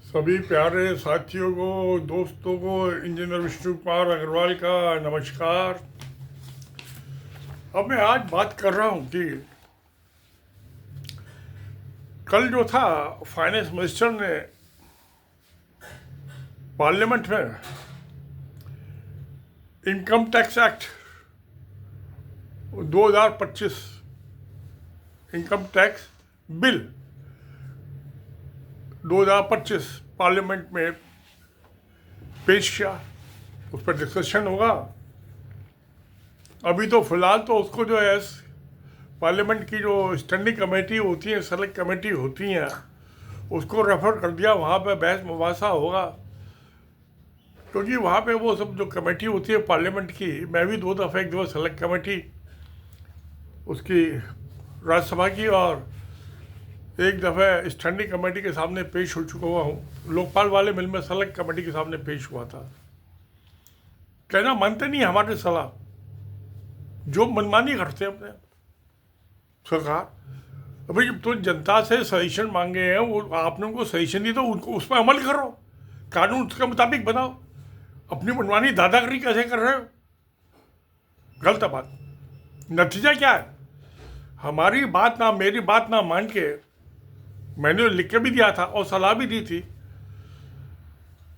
सभी प्यारे साथियों को, दोस्तों को इंजीनियर विष्णु कुमार अग्रवाल का नमस्कार। अब मैं आज बात कर रहा हूँ कि कल जो था फाइनेंस मिनिस्टर ने पार्लियामेंट में income tax act 2025 income tax bill 2025 parliament में पेश किया। उस पर डिस्कशन होगा। अभी तो फिलहाल तो उसको जो है पार्लियामेंट की जो स्टैंडिंग कमेटी होती है, सेलेक्ट कमेटी होती हैं, उसको रेफर कर दिया। वहाँ पे बहस मुबासा होगा, क्योंकि वहाँ पे वो सब जो कमेटी होती है पार्लियामेंट की, मैं भी एक दो सेलेक्ट कमेटी उसकी राज्यसभा की और एक दफ़े स्टैंडिंग कमेटी के सामने पेश हो चुका हुआ हूँ। लोकपाल वाले मिल में सेलेक्ट कमेटी के सामने पेश हुआ था। कहना मानते नहीं हमारे सलाह, जो मनमानी करते हैं अपने सरकार। अभी जब तो जनता से सजेशन मांगे हैं, वो आपने उनको सजेशन दी तो उनको उस पर अमल करो, कानून उसके मुताबिक बनाओ। अपनी मनमानी दादागिरी कैसे कर रहे हो? गलत बात। नतीजा क्या है? हमारी बात ना, मेरी बात ना मान के, मैंने लिख के भी दिया था और सलाह भी दी थी।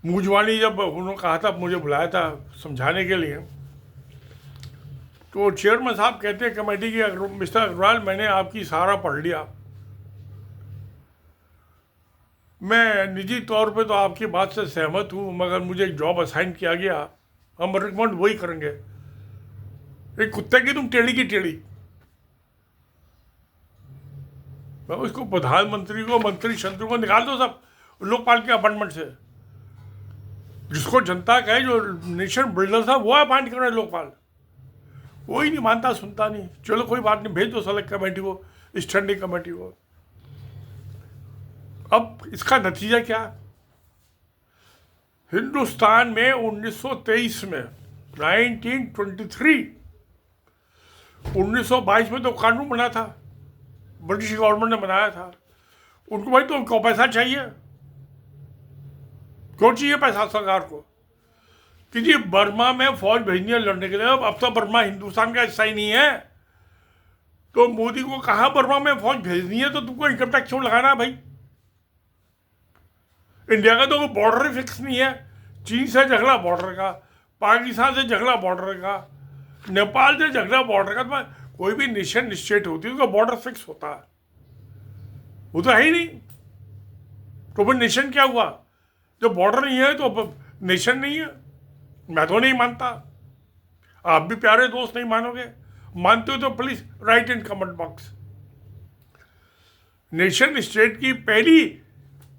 मूंजवानी जब उन्होंने कहा था, मुझे बुलाया था समझाने के लिए, तो चेयरमैन साहब कहते हैं कमेटी के, मिस्टर अग्रवाल मैंने आपकी सारा पढ़ लिया, मैं निजी तौर पे तो आपकी बात से सहमत हूँ, मगर मुझे एक जॉब असाइन किया गया, हम रिकमेंड वही करेंगे। एक कुत्ते की तुम टेढ़ी की टेढ़ी। मैं उसको प्रधानमंत्री को, मंत्री शंत्रु को निकाल दो सब लोकपाल के अपॉइंटमेंट से। जिसको जनता कहे जो नेशन बिल्डर था वो अपॉइंट कर रहे लोकपाल, वही नहीं मानता, सुनता नहीं। चलो कोई बात नहीं, भेज दो सेलेक्ट कमेटी को, स्टैंडिंग कमेटी को। अब इसका नतीजा क्या? हिंदुस्तान में 1923 में 1923 1922 में तो कानून बना था, ब्रिटिश गवर्नमेंट ने बनाया था। उनको भाई तो उनको पैसा चाहिए, क्यों चाहिए पैसा सरकार को? कि जी बर्मा में फौज भेजनी है लड़ने के लिए। अब तो बर्मा हिंदुस्तान का हिस्सा ही नहीं है, तो मोदी को कहा बर्मा में फौज भेजनी है तो तुमको इनकम टैक्स क्यों लगाना है भाई? इंडिया का तो कोई बॉर्डर ही फिक्स नहीं है। चीन से झगड़ा बॉर्डर का, पाकिस्तान से झगड़ा बॉर्डर का, नेपाल से झगड़ा बॉर्डर का। तो कोई भी नेशन स्टेट होती है उसका बॉर्डर फिक्स होता है, वो तो है ही नहीं। तो फिर नेशन क्या हुआ? जब बॉर्डर नहीं है तो नेशन नहीं है। मैं तो नहीं मानता, आप भी प्यारे दोस्त नहीं मानोगे। मानते हो तो please right in comment box. Nation state की पहली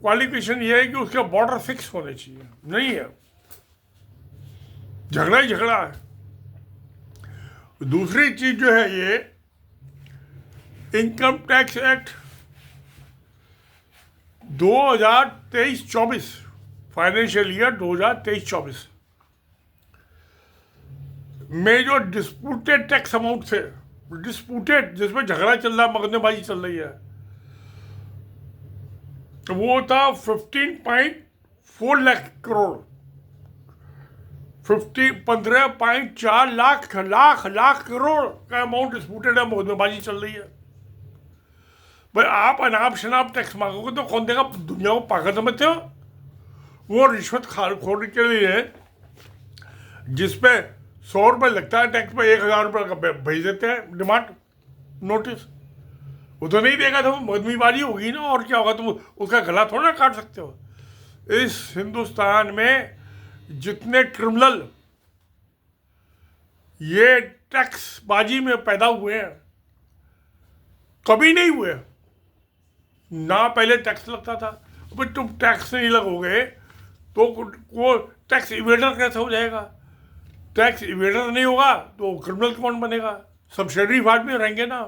क्वालिफिकेशन ये है कि उसके बॉर्डर फिक्स होने चाहिए। नहीं है, झगड़ा ही झगड़ा है। दूसरी चीज जो है ये income tax act 2023-24 financial year 2023-24 में जो डिस्प्यूटेड टैक्स अमाउंट थे, डिस्प्यूटेड जिसमें झगड़ा चल रहा है, मगजबाजी चल रही है, वो था 15.4 लाख करोड़। 15.4 लाख करोड़ का अमाउंट डिस्प्यूटेड है, मगजबाजी चल रही है। भाई आप अनाप शनाप टैक्स मांगोगे तो कौन देगा? दुनिया को पागल समझते हो? वो रिश्वत खोरी के लिए जिसपे 100 रुपये लगता है टैक्स पे 1000 रुपये का भेज देते हैं डिमांड नोटिस। वो तो नहीं देगा तो मदमीबाजी होगी ना, और क्या होगा? तुम उसका गला थोड़ा ना काट सकते हो। इस हिंदुस्तान में जितने क्रिमिनल ये टैक्स बाजी में पैदा हुए हैं, कभी नहीं हुए ना। पहले टैक्स लगता था, अभी तुम टैक्स नहीं लगोगे तो वो टैक्स इवेडर कैसे हो जाएगा? टैक्स इवेडर नहीं होगा तो क्रिमिनल कौन बनेगा? सब शरीफ आदमी रहेंगे ना।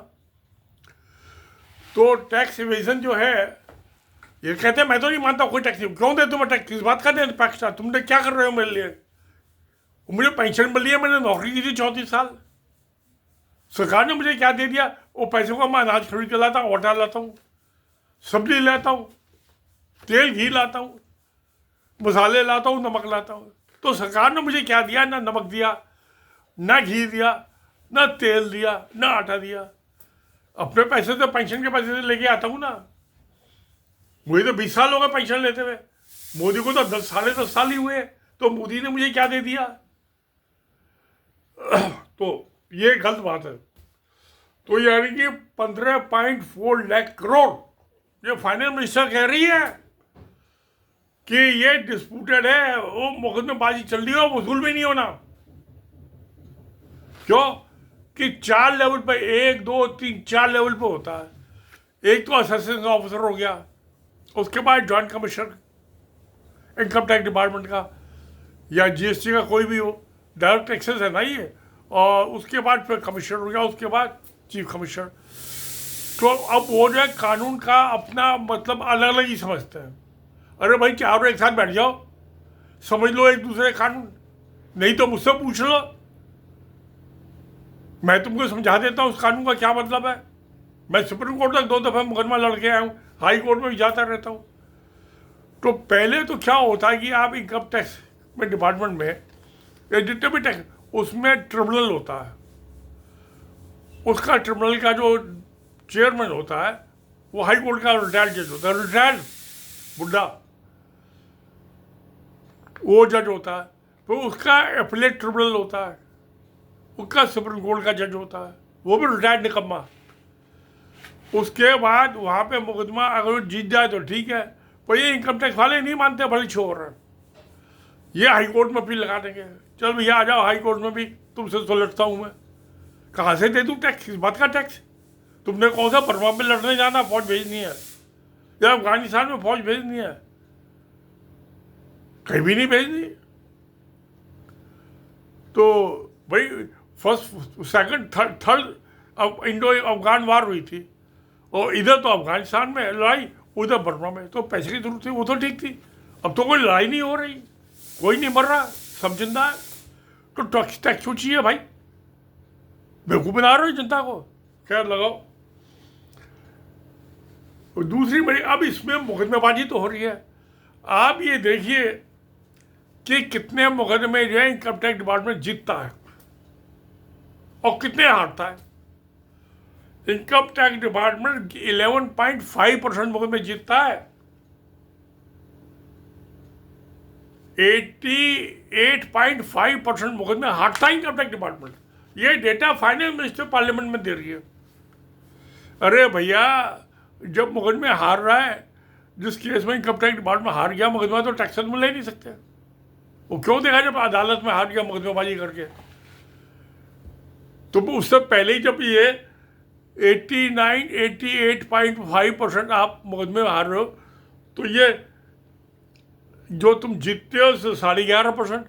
तो टैक्स इवेजन जो है, ये कहते हैं मैं तो नहीं मानता कोई टैक्स। क्यों दे तुम्हें टैक्स? किस बात का दे पैक्स? तुमने क्या कर रहे हो मेरे लिए? मुझे पेंशन मिली है, मैंने नौकरी की थी 34 साल, सरकार ने मुझे क्या दे दिया? वो पैसों का मैं अनाज खरीद के लाता हूँ, आटा लाता हूँ, सब्जी लाता हूँ, तेल घी लाता हूँ, मसाले लाता हूँ, नमक लाता हूँ। तो सरकार ने मुझे क्या दिया? ना नमक दिया, ना घी दिया, ना तेल दिया, ना आटा दिया। अपने पैसे तो पेंशन के पैसे से लेके आता हूँ ना। मुझे तो 20 साल हो गए पेंशन लेते हुए, मोदी को तो 10 साल ही हुए, तो मोदी ने मुझे क्या दे दिया? तो ये गलत बात है। तो यानी कि 15.4 लाख करोड़ ये फाइनेंस मिनिस्टर कह रही है कि ये डिस्प्यूटेड है, वो मुकदमेबाजी चल रही है, वसूल भी नहीं होना। क्यों? कि 4 लेवल पे, 1 2 3 4 लेवल पे होता है। एक तो असिस्टेंट ऑफिसर हो गया, उसके बाद joint commissioner income tax department का या जीएसटी का, कोई भी हो, डायरेक्ट टैक्सेस है ना ये, और उसके बाद फिर कमिश्नर हो गया, उसके बाद चीफ कमिश्नर। तो अब वो जो है कानून का अपना मतलब अलग अलग ही समझते हैं। अरे भाई, चारों एक साथ बैठ जाओ, समझ लो एक दूसरे कानून, नहीं तो मुझसे पूछ लो, मैं तुमको समझा देता हूँ उस कानून का क्या मतलब है। मैं सुप्रीम कोर्ट तक 2 दफ़ा मुकदमा लड़के आया हूँ, हाई कोर्ट में भी जाता रहता हूँ। तो पहले तो क्या होता है कि आप इनकम टैक्स में डिपार्टमेंट में या जितने भी टैक्स, उसमें ट्रिब्यूनल होता है। उसका ट्रिब्यूनल का जो चेयरमैन होता है वो हाई कोर्ट का रिटायर्ड जज होता है, रिटायर्ड बुढ़ा, वो जज होता है। तो उसका एपीलेट ट्रिब्यूनल होता है, उसका सुप्रीम कोर्ट का जज होता है, वो भी रिटायर्ड निकम्मा। उसके बाद वहाँ पे मुकदमा अगर जीत जाए तो ठीक है, पर ये इनकम टैक्स वाले नहीं मानते, बड़ी छोर है, ये हाई कोर्ट में अपील लगा देंगे। चल भैया आ जाओ हाई कोर्ट में भी, तुमसे तो लड़ता हूँ मैं, कहाँ से दे दूँ टैक्स? किस बात का टैक्स? तुमने कौन सा बर्मा में लड़ने जाना, फौज भेजनी है या अफगानिस्तान में फौज भेजनी है? कहीं भी नहीं भेजनी। तो भाई फर्स्ट सेकंड थर्ड अब इंडो अफगान वार हुई थी, और इधर तो अफगानिस्तान में लड़ाई, उधर बर्मा में, तो पैसे की जरूरत थी, वो तो ठीक थी। अब तो कोई लड़ाई नहीं हो रही, कोई नहीं मर रहा, सब जिंदा है, तो टैक्स टैक्स चाहिए भाई, बेवकूफ़ बना रहे हो जनता को। खैर लगाओ। और दूसरी बड़ी, अब इसमें मुकदमेबाजी तो हो रही है। आप ये देखिए कि कितने मुकदमे जो है इनकम टैक्स डिपार्टमेंट जीतता है और कितने हारता है। इनकम टैक्स डिपार्टमेंट 11.5% मुकदमे जीतता है, 88.5% मुकदमे हारता है इनकम टैक्स डिपार्टमेंट। ये डेटा फाइनेंस मिनिस्टर पार्लियामेंट में दे रही है। अरे भैया, जब मुकदमे हार रहा है, जिस केस में इनकम टैक्स डिपार्टमेंट हार गया मुकदमा, तो टैक्सेस में ले नहीं सकते। वो क्यों देखा जब अदालत में हार गया मुकदमेबाजी करके? तो उससे पहले ही जब ये 88.5% आप मुकदमे में हार रहे हो, तो ये जो तुम जीतते हो 11.5%,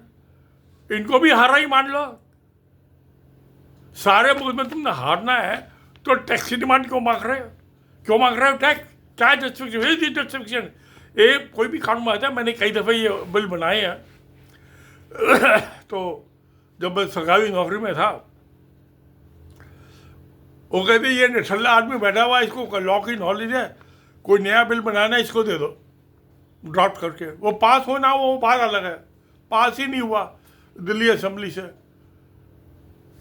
इनको भी हारा ही मान लो। सारे मुकदमे तुमने हारना है, तो टैक्स की डिमांड क्यों मांग रहे हो? क्यों मांग रहे हो टैक्स? क्या जस्टिफिकेशन? जस्टिफिकेशन एक कोई भी कानून आता है, मैंने कई दफ़े ये बिल बनाए हैं। तो जब मैं सरकारी नौकरी में था, वो कहते ये निठल्ला आदमी बैठा हुआ, इसको लॉ की नॉलेज है, कोई नया बिल बनाना है इसको दे दो ड्राफ्ट करके, वो पास होना वो बात अलग है, पास ही नहीं हुआ दिल्ली असेंबली से,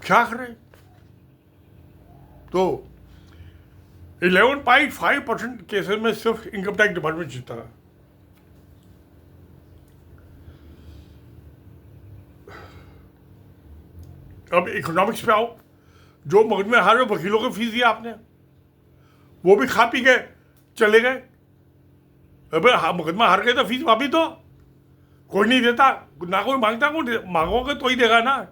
क्या करें? तो 11.5% केसेस में सिर्फ इनकम टैक्स डिपार्टमेंट जीता है। अब इकोनॉमिक्स पे आओ, जो मुकदमे हारे वकीलों को फीस दिया आपने, वो भी खा पी गए चले गए। अबे मुकदमा हार गए तो फीस वापिस दो, कोई नहीं देता, ना कोई मांगता, कोई मांगोगे तो ही देगा ना।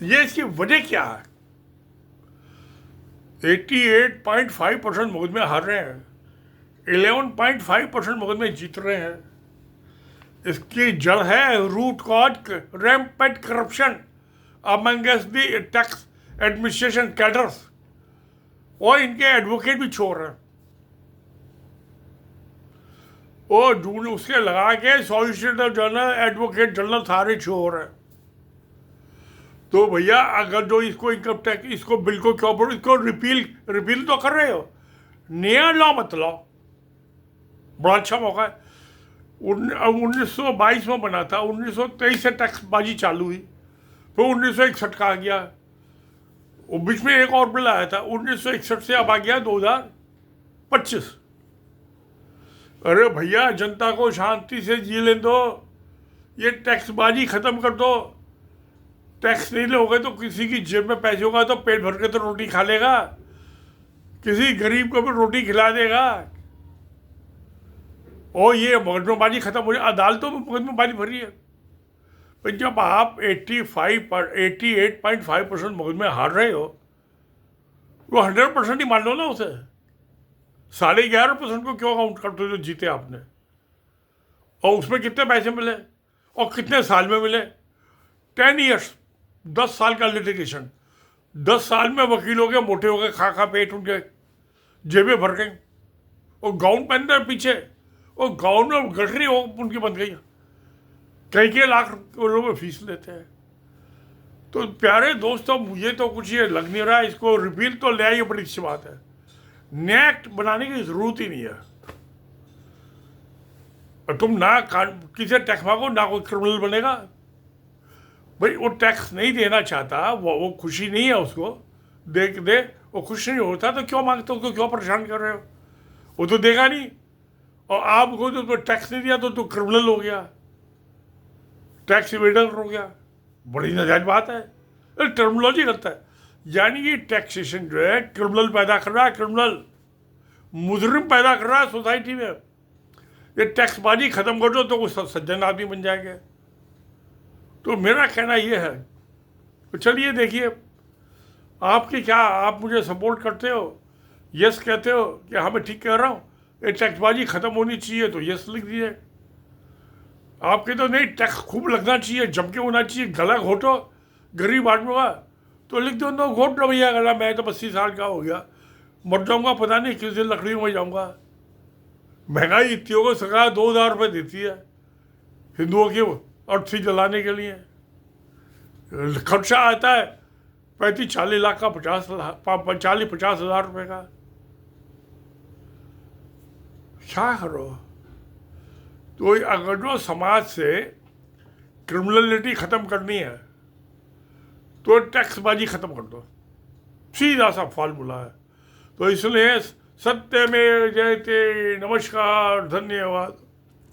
ये इसकी वजह क्या है? 88.5% मुकदमे हार रहे हैं, 11.5% मुकदमे जीत रहे हैं। इसकी जड़ है root cause rampant corruption amongst the tax administration cadres, और इनके एडवोकेट भी छोड़ रहे हैं, और जून उसके लगा के सॉलिसिटर जनरल, एडवोकेट जनरल सारे छोड़ रहे हैं। तो भैया अगर जो इसको इनकम टैक्स, इसको बिल को क्यों, इसको रिपील तो कर रहे हो, नया लॉ मत लाओ। बड़ा अच्छा मौका है। 1922 में बना था, 1923 से टैक्सबाजी चालू हुई, फिर 1961 का आ गया, वो बीच में एक और बिल आया था 1961 से, अब आ गया 2025। अरे भैया, जनता को शांति से जी लेने दो, ये टैक्सबाजी खत्म कर दो। टैक्स नहीं लोगे तो किसी की जेब में पैसे होगा तो पेट भर के तो रोटी खा लेगा, किसी गरीब को भी रोटी खिला देगा। और ये मुकदमेबाजी खत्म हो जाए, अदालतों में मुकदमेबाजी भरी है। पर जब आप 88.5% मुकदमे हार रहे हो, वो 100% ही मान लो ना उसे। 11.5% को क्यों काउंट करते हो जो जीते आपने? और उसमें कितने पैसे मिले और कितने साल में मिले? 10 ईयर्स, 10 साल का लिटिगेशन, 10 साल में वकीलों के मोटे हो गए, खा खा पेट उनके जेबें भर गई। और गाउन पहनते हैं पीछे, और गाउन में गठरी हो उनकी बन गई, कई लाख रुपए फीस लेते हैं। तो प्यारे दोस्तों, मुझे तो कुछ ये लग नहीं रहा, इसको रिपील तो ले आइए, बड़ी अच्छी बात है। नया एक्ट बनाने की जरूरत ही नहीं है। और तुम ना किसी टैक्स मांगो, ना कोई क्रिमिनल बनेगा। भाई वो टैक्स नहीं देना चाहता, वो खुशी नहीं है उसको, दे वो खुश नहीं होता तो क्यों मांगते हो, उसको क्यों परेशान कर रहे हो? वो तो देगा नहीं। और आपको तो टैक्स नहीं दिया तो क्रिमिनल हो गया, टैक्स इवेडर हो गया। बड़ी नाजायज बात है, टर्मिनोलॉजी करता है। यानी कि टैक्सेशन जो है क्रिमिनल पैदा कर रहा है, क्रिमिनल मुजरिम पैदा कर रहा है सोसाइटी में। ये टैक्सबाजी खत्म कर दो तो वो सज्जन आदमी बन जाएंगे। तो मेरा कहना ये है, तो चलिए देखिए आपकी क्या, आप मुझे सपोर्ट करते हो, यस कहते हो कि हाँ मैं ठीक कह रहा हूँ, ये टैक्सबाजी खत्म होनी चाहिए तो यस लिख दीजिए। आपके तो नहीं, टैक्स खूब लगना चाहिए, जम के होना चाहिए, गला घोटो गरीब आदमी का तो लिख दो तो घोट लो भैया गला, मैं तो 80 साल का हो गया, मर जाऊंगा पता नहीं किस दिन लकड़ियों में जाऊंगा। महंगाई इतनी हो गई, सरकार 2000 रुपये देती है हिंदुओं की अर्थी जलाने के लिए, खर्चा आता है 35-40 लाख का, 40-50 हज़ार रुपये का। क्या करो? तो अगर जो समाज से क्रिमिनलिटी ख़त्म करनी है तो टैक्सबाजी ख़त्म कर दो, सीधा सा फार्मूला है। तो इसलिए सत्य में जयते। नमस्कार, धन्यवाद।